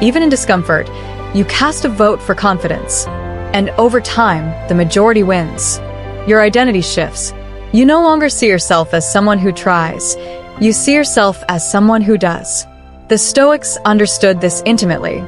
A: even in discomfort, you cast a vote for confidence. And over time, the majority wins. Your identity shifts. You no longer see yourself as someone who tries. You see yourself as someone who does. The Stoics understood this intimately.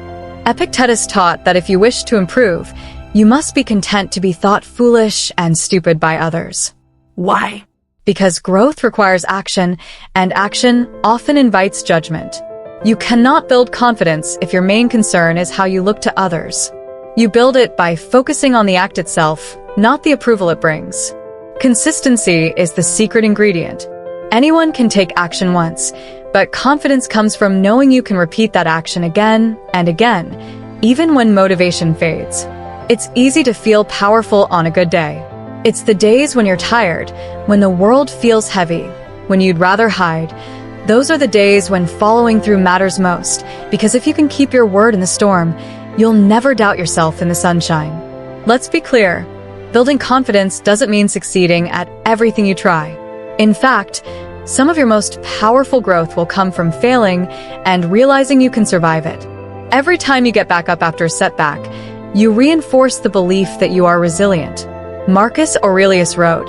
A: Epictetus taught that if you wish to improve, you must be content to be thought foolish and stupid by others.
B: Why?
A: Because growth requires action, and action often invites judgment. You cannot build confidence if your main concern is how you look to others. You build it by focusing on the act itself, not the approval it brings. Consistency is the secret ingredient. Anyone can take action once, but confidence comes from knowing you can repeat that action again and again, even when motivation fades. It's easy to feel powerful on a good day. It's the days when you're tired, when the world feels heavy, when you'd rather hide. Those are the days when following through matters most, because if you can keep your word in the storm, you'll never doubt yourself in the sunshine. Let's be clear. Building confidence doesn't mean succeeding at everything you try. In fact, some of your most powerful growth will come from failing and realizing you can survive it. Every time you get back up after a setback, you reinforce the belief that you are resilient. Marcus Aurelius wrote,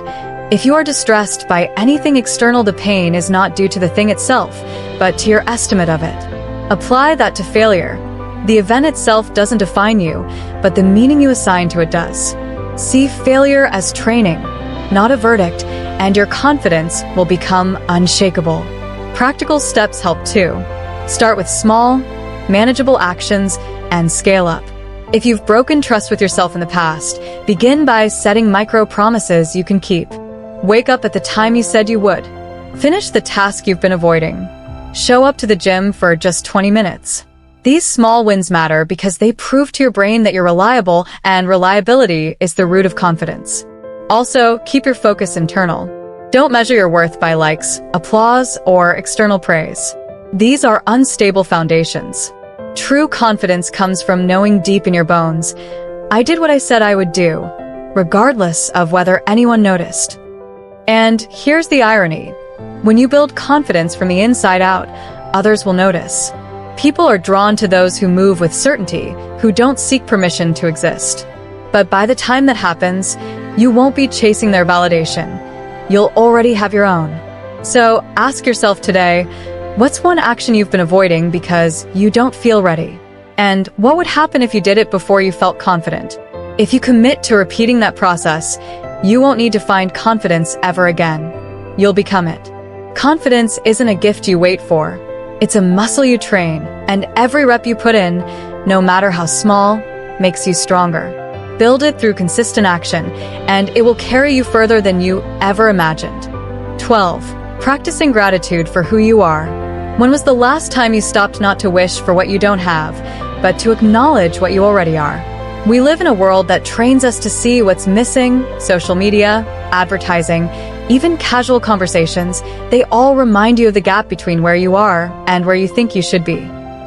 A: "If you are distressed by anything external, the pain is not due to the thing itself, but to your estimate of it." Apply that to failure. The event itself doesn't define you, but the meaning you assign to it does. See failure as training, not a verdict, and your confidence will become unshakable. Practical steps help too. Start with small, manageable actions and scale up. If you've broken trust with yourself in the past, begin by setting micro-promises you can keep. Wake up at the time you said you would. Finish the task you've been avoiding. Show up to the gym for just 20 minutes. These small wins matter because they prove to your brain that you're reliable, and reliability is the root of confidence. Also, keep your focus internal. Don't measure your worth by likes, applause, or external praise. These are unstable foundations. True confidence comes from knowing deep in your bones, I did what I said I would do, regardless of whether anyone noticed. And here's the irony. When you build confidence from the inside out, others will notice. People are drawn to those who move with certainty, who don't seek permission to exist. But by the time that happens, you won't be chasing their validation. You'll already have your own. So ask yourself today, what's one action you've been avoiding because you don't feel ready? And what would happen if you did it before you felt confident? If you commit to repeating that process, you won't need to find confidence ever again. You'll become it. Confidence isn't a gift you wait for. It's a muscle you train, and every rep you put in, no matter how small, makes you stronger. Build it through consistent action, and it will carry you further than you ever imagined. 12. Practicing gratitude for who you are. When was the last time you stopped not to wish for what you don't have, but to acknowledge what you already are? We live in a world that trains us to see what's missing. Social media, advertising, even casual conversations, they all remind you of the gap between where you are and where you think you should be.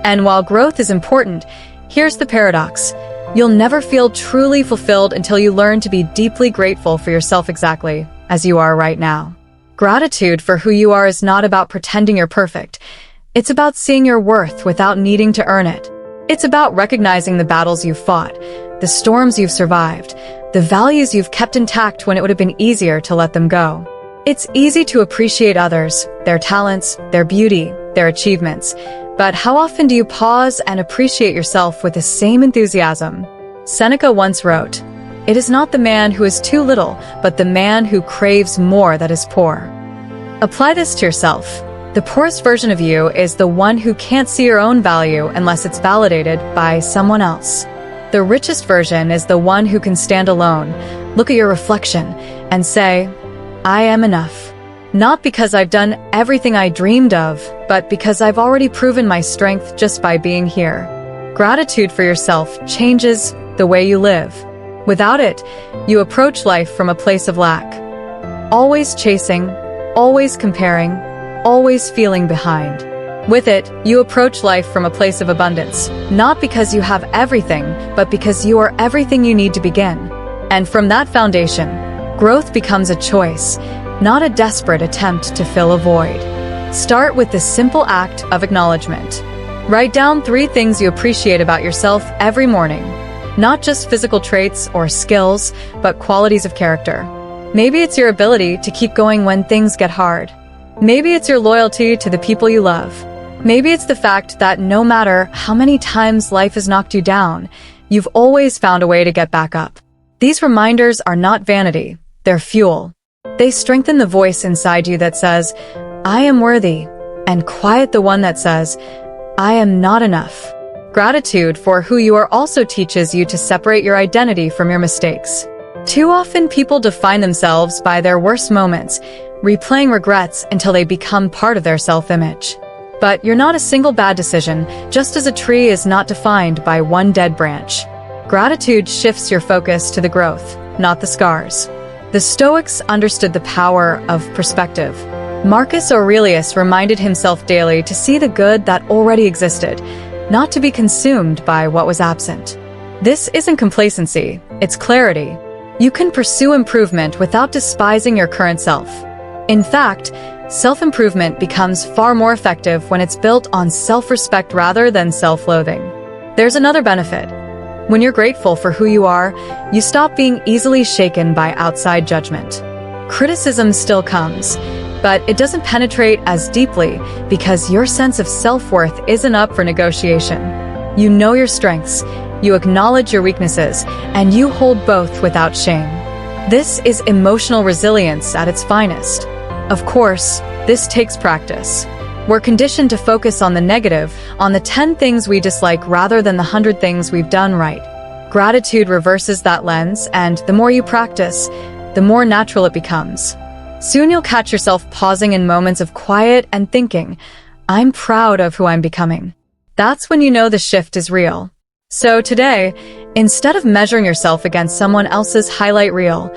A: And while growth is important, here's the paradox. You'll never feel truly fulfilled until you learn to be deeply grateful for yourself exactly as you are right now. Gratitude for who you are is not about pretending you're perfect. It's about seeing your worth without needing to earn it. It's about recognizing the battles you've fought, the storms you've survived, the values you've kept intact when it would have been easier to let them go. It's easy to appreciate others, their talents, their beauty, their achievements. But how often do you pause and appreciate yourself with the same enthusiasm? Seneca once wrote, "It is not the man who is too little, but the man who craves more that is poor." Apply this to yourself. The poorest version of you is the one who can't see your own value unless it's validated by someone else. The richest version is the one who can stand alone, look at your reflection, and say, "I am enough." Not because I've done everything I dreamed of, but because I've already proven my strength just by being here. Gratitude for yourself changes the way you live. Without it, you approach life from a place of lack. Always chasing, always comparing, always feeling behind. With it, you approach life from a place of abundance, not because you have everything, but because you are everything you need to begin. And from that foundation, growth becomes a choice, not a desperate attempt to fill a void. Start with the simple act of acknowledgement. Write down 3 things you appreciate about yourself every morning. Not just physical traits or skills, but qualities of character. Maybe it's your ability to keep going when things get hard. Maybe it's your loyalty to the people you love. Maybe it's the fact that no matter how many times life has knocked you down, you've always found a way to get back up. These reminders are not vanity, they're fuel. They strengthen the voice inside you that says, "I am worthy," and quiet the one that says, "I am not enough." Gratitude for who you are also teaches you to separate your identity from your mistakes. Too often people define themselves by their worst moments, replaying regrets until they become part of their self-image. But you're not a single bad decision, just as a tree is not defined by one dead branch. Gratitude shifts your focus to the growth, not the scars. The Stoics understood the power of perspective. Marcus Aurelius reminded himself daily to see the good that already existed, not to be consumed by what was absent. This isn't complacency, it's clarity. You can pursue improvement without despising your current self. In fact, self-improvement becomes far more effective when it's built on self-respect rather than self-loathing. There's another benefit. When you're grateful for who you are, you stop being easily shaken by outside judgment. Criticism still comes, but it doesn't penetrate as deeply because your sense of self-worth isn't up for negotiation. You know your strengths, you acknowledge your weaknesses, and you hold both without shame. This is emotional resilience at its finest. Of course, this takes practice. We're conditioned to focus on the negative, on the 10 things we dislike rather than the 100 things we've done right. Gratitude reverses that lens, and the more you practice, the more natural it becomes. Soon you'll catch yourself pausing in moments of quiet and thinking, "I'm proud of who I'm becoming." That's when you know the shift is real. So today, instead of measuring yourself against someone else's highlight reel,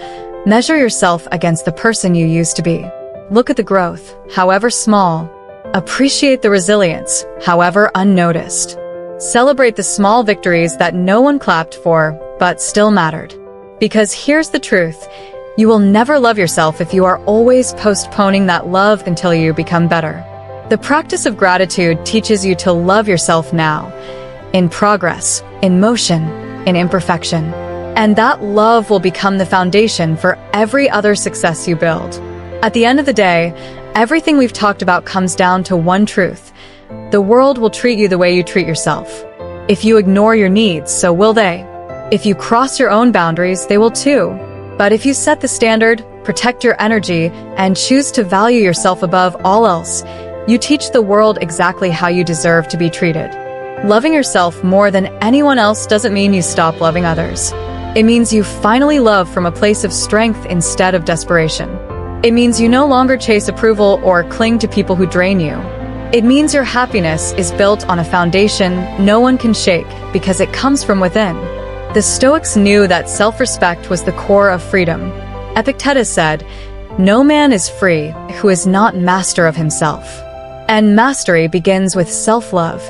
A: measure yourself against the person you used to be. Look at the growth, however small. Appreciate the resilience, however unnoticed. Celebrate the small victories that no one clapped for, but still mattered. Because here's the truth, you will never love yourself if you are always postponing that love until you become better. The practice of gratitude teaches you to love yourself now, in progress, in motion, in imperfection. And that love will become the foundation for every other success you build. At the end of the day, everything we've talked about comes down to one truth. The world will treat you the way you treat yourself. If you ignore your needs, so will they. If you cross your own boundaries, they will too. But if you set the standard, protect your energy, and choose to value yourself above all else, you teach the world exactly how you deserve to be treated. Loving yourself more than anyone else doesn't mean you stop loving others. It means you finally love from a place of strength instead of desperation. It means you no longer chase approval or cling to people who drain you. It means your happiness is built on a foundation no one can shake because it comes from within. The Stoics knew that self-respect was the core of freedom. Epictetus said, "No man is free who is not master of himself." And mastery begins with self-love,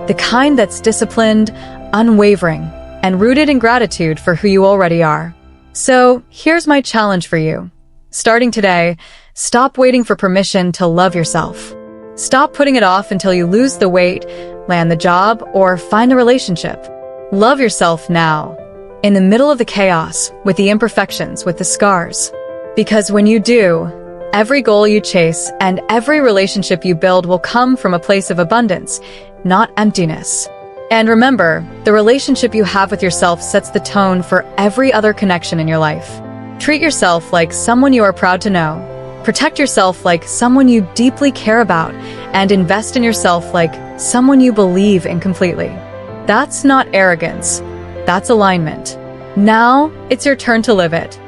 A: the kind that's disciplined, unwavering, and rooted in gratitude for who you already are. So, here's my challenge for you. Starting today, stop waiting for permission to love yourself. Stop putting it off until you lose the weight, land the job, or find a relationship. Love yourself now, in the middle of the chaos, with the imperfections, with the scars. Because when you do, Every goal you chase and every relationship you build will come from a place of abundance, not emptiness. And remember, the relationship you have with yourself sets the tone for every other connection in your life. Treat yourself like someone you are proud to know. Protect yourself like someone you deeply care about, and invest in yourself like someone you believe in completely. That's not arrogance. That's alignment. Now, it's your turn to live it.